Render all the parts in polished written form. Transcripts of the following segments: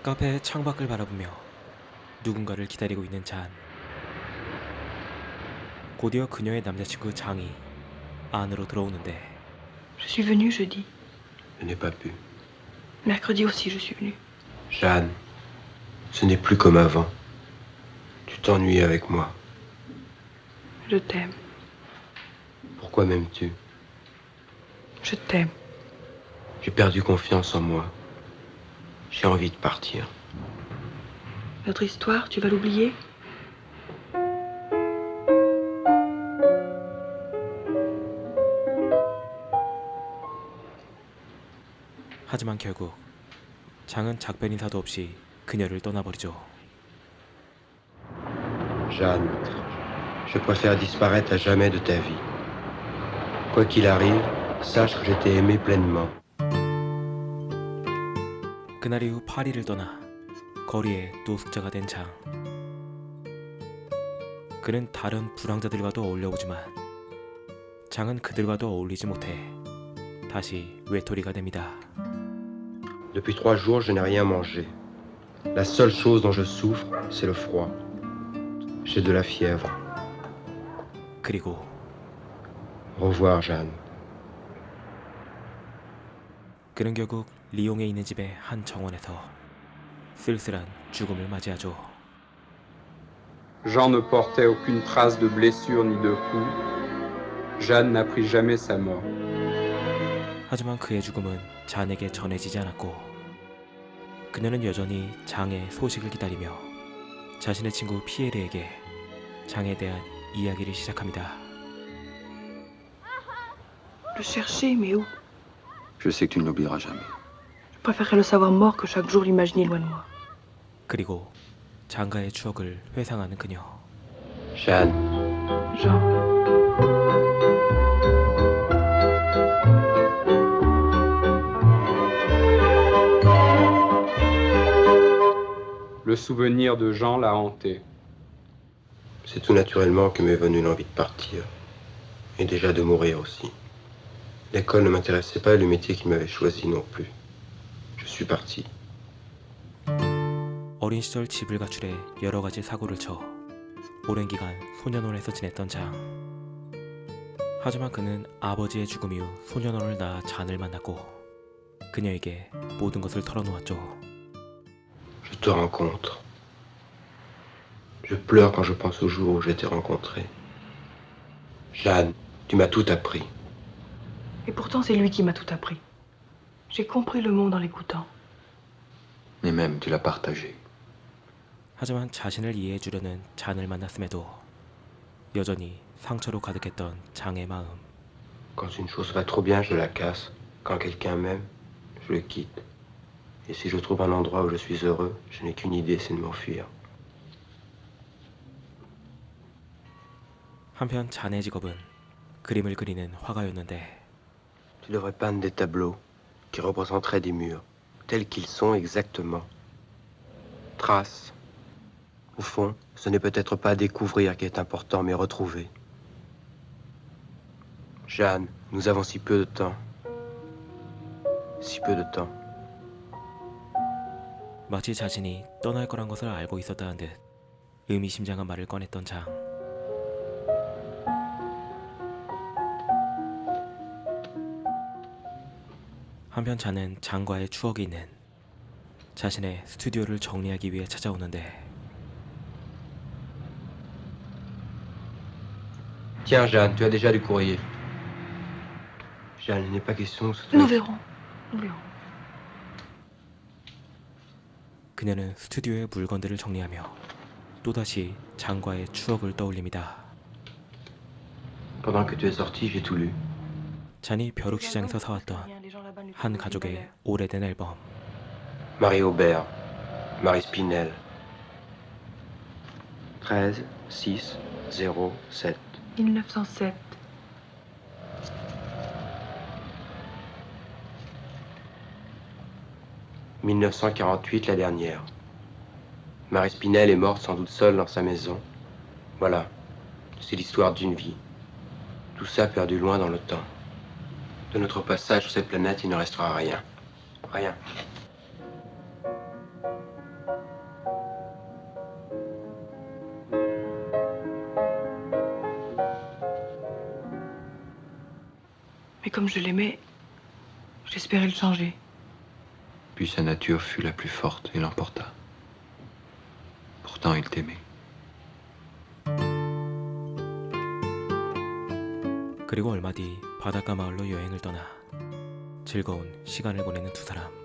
카페의 창밖을 바라보며 누군가를 기다리고 있는 잔. 곧이어 그녀의 남자친구 장이 안으로 들어오는데 Je suis venue jeudi. Je n'ai pas pu. Mercredi aussi, je suis venue. Jeanne, ce n'est plus comme avant. Tu t'ennuies avec moi. Je t'aime. Pourquoi m'aimes-tu? Je t'aime. J'ai perdu confiance en moi. J'ai envie de partir. Notre histoire, tu vas l'oublier? 하지만 결국 장은 작별 인사도 없이 그녀를 떠나버리죠. Jeanne, je préfère disparaître à jamais de ta vie. Quoi qu'il arrive, sache que je t'ai aimé pleinement. 그날 이후 파리를 떠나 거리에 노숙자가 된 장. 그는 다른 불황자들과도 어울려보지만 장은 그들과도 어울리지 못해 다시 외톨이가 됩니다. Depuis 3 jours, je n'ai rien mangé. La seule chose dont je souffre, c'est le froid. J'ai de la fièvre. 그리고 Au revoir, Jeanne. 그는 결국 리옹에 있는 집의 한 정원에서 쓸쓸한 죽음을 맞이하죠. Jean ne portait aucune trace de blessure ni de coup. Jeanne n'apprit jamais sa mort. 하지만 그의 죽음은 잔에게 전해지지 않았고 그녀는 여전히 장의 소식을 기다리며 자신의 친구 피에르에게 장에 대한 이야기를 시작합니다. Le chercher, mais où? Je sais que tu ne l'oublieras jamais. Je préférerais le savoir mort que chaque jour l'imaginer loin de moi. 그리고 장과의 추억을 회상하는 그녀. Jeanne, Jean. Le souvenir de Jean l'a hanté. c'est tout naturellement que m'est venue l'envie de partir. Et déjà de mourir aussi. L'école ne m'intéressait pas et le métier qu'il m'avait choisi non plus. Je suis parti. 어린 시절 집을 가출해 여러 가지 사고를 쳐 오랜 기간 소년원에서 지냈던 장. 하지만 그는 아버지의 죽음 이후 소년원을 나와 잔을 만났고 그녀에게 모든 것을 털어놓았죠. Je te rencontre. Je pleure quand je pense au jour où je t'ai rencontré. Jeanne, tu m'as tout appris. Et pourtant, c'est lui qui m'a tout appris. J'ai compris le monde en l'écoutant. Et même, tu l'as partagé. 하지만 자신을 이해해 주려는 잔을 만났음에도 여전히 상처로 가득했던 장의 마음. Quand une chose va trop bien, je la casse. Quand quelqu'un m'aime, je le quitte. Et si je trouve un endroit où je suis heureux, je n'ai qu'une idée, c'est de m'enfuir. 한편 잔의 직업은 그림을 그리는 화가였는데 Tu devrais peindre des tableaux qui représenteraient des murs, tels qu'ils sont exactement. Traces. Au fond, ce n'est peut-être pas découvrir qui est important, mais retrouver. Jeanne, nous avons si peu de temps. Si peu de temps. 마치 자신이 떠날 거란 것을 알고 있었다는 듯 의미심장한 말을 꺼냈던 장. 한편 잔은 장과의 추억이 있는 자신의 스튜디오를 정리하기 위해 찾아오는데 Tiens, Jeanne, tu as déjà du courrier. Jeanne, il n'est pas question que ce soit... Nous verrons. Nous verrons. 그녀는 스튜디오의 물건들을 정리하며 또다시 장과의 추억을 떠올립니다. Pendant que tu es sorti, j'ai tout lu. 잔이 벼룩시장에서 사왔던 한 가족의 오래된 앨범. Marie Aubert, Marie Spinel. 13 6 0 7. 1907. « 1948, la dernière. Marie Spinel est morte sans doute seule dans sa maison. Voilà, c'est l'histoire d'une vie. Tout ça perdu loin dans le temps. De notre passage sur cette planète, il ne restera rien. Rien. comme je l'aimais, j'espérais le changer. Puis sa nature fut la plus forte et l'emporta. Pourtant, il t'aimait. 그리고 얼마 뒤 바닷가 마을로 여행을 떠나 즐거운 시간을 보내는 두 사람.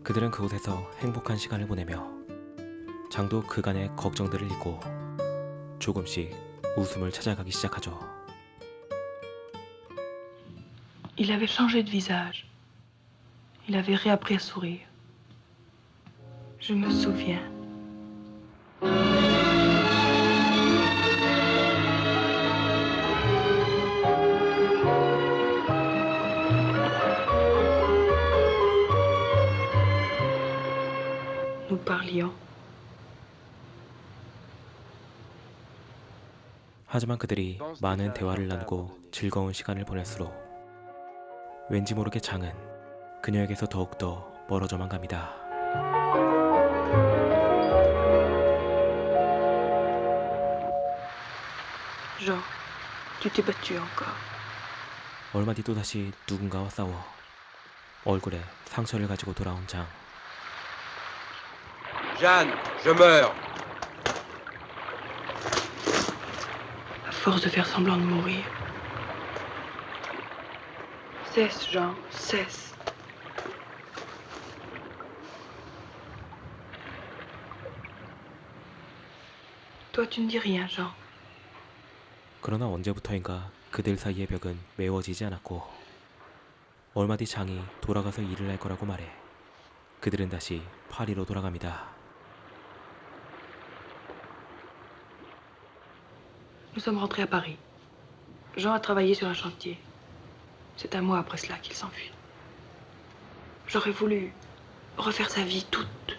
그들은 그곳에서 행복한 시간을 보내며 장도 그간의 걱정들을 잊고 조금씩 웃음을 찾아가기 시작하죠. Il avait changé de visage. Il avait réappris à sourire. Je me souviens. Nous parlions. 하지만 그들이 많은 대화를 나누고 즐거운 시간을 보낼수록 왠지 모르게 장은 그녀에게서 더욱더 멀어져만 갑니다. Jean, tu t'es battu encore. 얼마 뒤 또다시 누군가와 싸워 얼굴에 상처를 가지고 돌아온 장. Jeanne, je meurs. À force de faire semblant de mourir. Cesse, Jean, cesse. Toi, tu ne dis rien, Jean. 그러나 언제부터인가 그들 사이의 벽은 메워지지 않았고 얼마 뒤 장이 돌아가서 일을 할 거라고 말해 그들은 다시 파리로 돌아갑니다. Nous sommes rentrés à Paris. Jean a travaillé sur un chantier. C'est un mois après cela qu'il s'enfuit. J'aurais voulu refaire sa vie toute.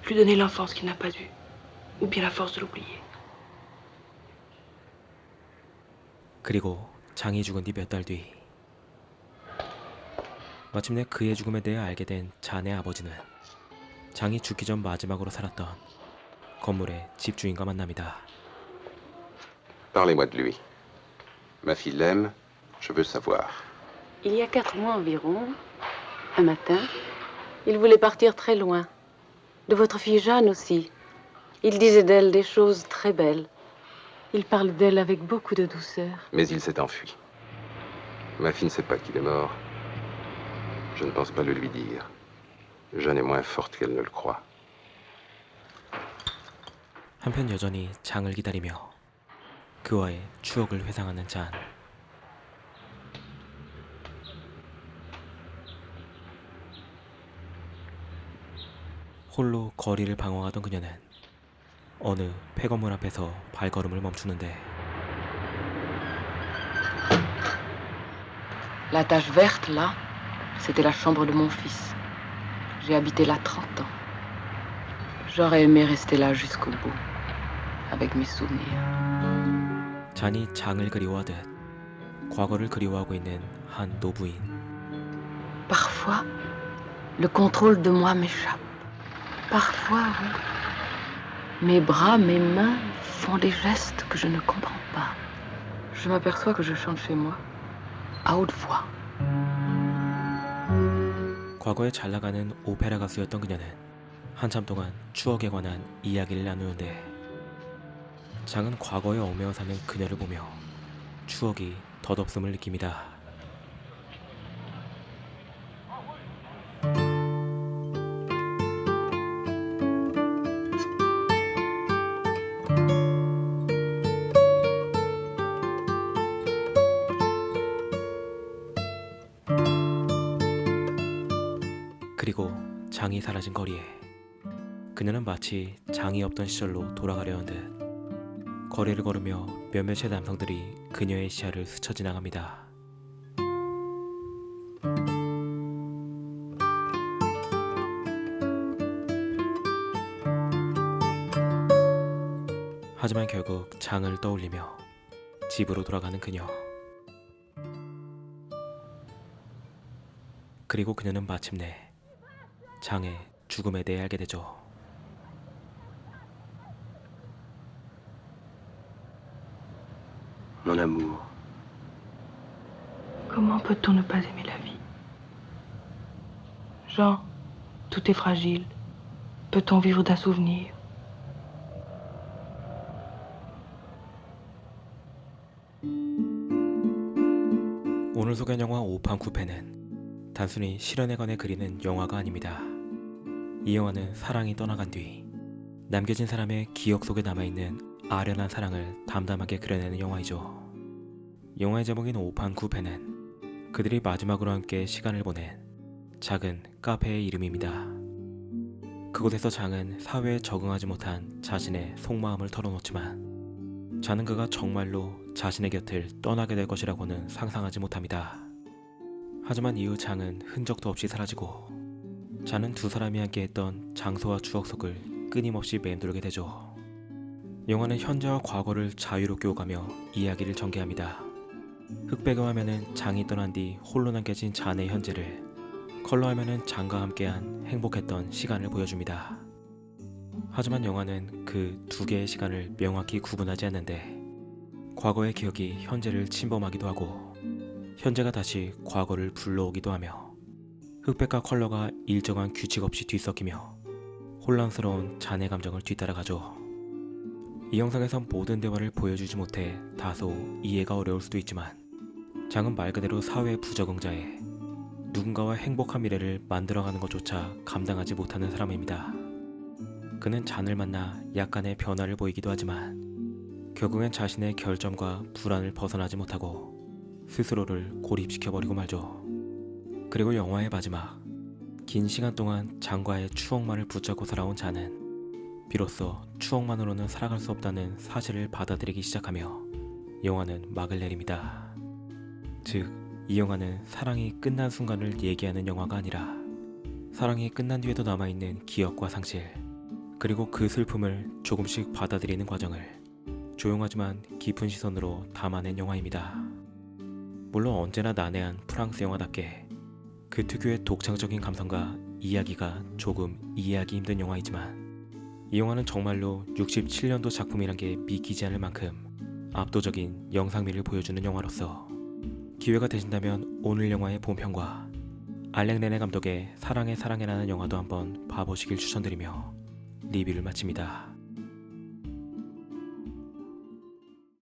Lui donner l'enfance qu'il n'a pas eue. Ou bien la force de l'oublier. 그리고 장이 죽은 뒤 몇 달 뒤 마침내 그의 죽음에 대해 알게 된 잔의 아버지는 장이 죽기 전 마지막으로 살았던 건물의 집주인과 만납니다. Parlez-moi de lui. Ma fille l'aime, je veux savoir. Il y a 4 mois environ, un matin, il voulait partir très loin. De votre fille Jeanne aussi. Il disait d'elle des choses très belles. Il parle d'elle avec beaucoup de douceur. Mais il s'est enfui. Ma fille ne sait pas qu'il est mort. Je ne pense pas le lui dire. Jeanne est moins forte qu'elle ne le croit. 한편 여전히 장을 기다리며 그와의 추억을 회상하는 잔. 홀로 거리를 방황하던 그녀는 어느 폐건물 앞에서 발걸음을 멈추는데 La tache verte, là, c'était la chambre de mon fils. J'ai habité là 30 ans. J'aurais aimé rester là jusqu'au bout, avec mes souvenirs. 잔이 장을 그리워하듯 과거를 그리워하고 있는 한 노부인. Parfois, le contrôle de moi m'échappe. Parfois, oui. Mes bras, mes mains font des gestes que je ne comprends pas. Je m'aperçois que je chante chez moi, à haute voix. 과거에 잘 나가는 오페라 가수였던 그녀는 한참 동안 추억에 관한 이야기를 나누는데 장은 과거에 얽매여 사는 그녀를 보며 추억이 덧없음을 느낍니다. 그리고 장이 사라진 거리에 그녀는 마치 장이 없던 시절로 돌아가려는 듯 거리를 걸으며 몇몇의 남성들이 그녀의 시야를 스쳐 지나갑니다. 하지만 결국 장을 떠올리며 집으로 돌아가는 그녀. 그리고 그녀는 마침내 장의 죽음에 대해 알게 되죠. Mon amour, Comment peut-on ne pas aimer la vie? Jean, tout est fragile. Peut-on vivre d'un souvenir? 오늘 소개한 영화 오판 쿠페는 단순히 실연에 관해 그리는 영화가 아닙니다. 이 영화는 사랑이 떠나간 뒤 남겨진 사람의 기억 속에 남아있는 아련한 사랑을 담담하게 그려내는 영화이죠. 영화의 제목인 오판 쿠페는 그들이 마지막으로 함께 시간을 보낸 작은 카페의 이름입니다. 그곳에서 장은 사회에 적응하지 못한 자신의 속마음을 털어놓지만 자는 그가 정말로 자신의 곁을 떠나게 될 것이라고는 상상하지 못합니다. 하지만 이후 장은 흔적도 없이 사라지고 자는 두 사람이 함께했던 장소와 추억 속을 끊임없이 맴돌게 되죠. 영화는 현재와 과거를 자유롭게 오가며 이야기를 전개합니다. 흑백의 화면은 장이 떠난 뒤 홀로 남겨진 잔의 현재를, 컬러 화면은 장과 함께한 행복했던 시간을 보여줍니다. 하지만 영화는 그 두 개의 시간을 명확히 구분하지 않는데 과거의 기억이 현재를 침범하기도 하고 현재가 다시 과거를 불러오기도 하며 흑백과 컬러가 일정한 규칙 없이 뒤섞이며 혼란스러운 잔의 감정을 뒤따라가죠. 이 영상에선 모든 대화를 보여주지 못해 다소 이해가 어려울 수도 있지만 장은 말 그대로 사회 부적응자에 누군가와 행복한 미래를 만들어가는 것조차 감당하지 못하는 사람입니다. 그는 잔을 만나 약간의 변화를 보이기도 하지만 결국엔 자신의 결점과 불안을 벗어나지 못하고 스스로를 고립시켜버리고 말죠. 그리고 영화의 마지막, 긴 시간 동안 장과의 추억만을 붙잡고 살아온 잔은 비로소 추억만으로는 살아갈 수 없다는 사실을 받아들이기 시작하며 영화는 막을 내립니다. 즉, 이 영화는 사랑이 끝난 순간을 얘기하는 영화가 아니라 사랑이 끝난 뒤에도 남아있는 기억과 상실, 그리고 그 슬픔을 조금씩 받아들이는 과정을 조용하지만 깊은 시선으로 담아낸 영화입니다. 물론 언제나 난해한 프랑스 영화답게 그 특유의 독창적인 감성과 이야기가 조금 이해하기 힘든 영화이지만 이 영화는 정말로 67년도 작품이란 게 믿기지 않을 만큼 압도적인 영상미를 보여주는 영화로서 기회가 되신다면 오늘 영화의 본편과 알랭 레네 감독의 사랑해 사랑해라는 영화도 한번 봐보시길 추천드리며 리뷰를 마칩니다.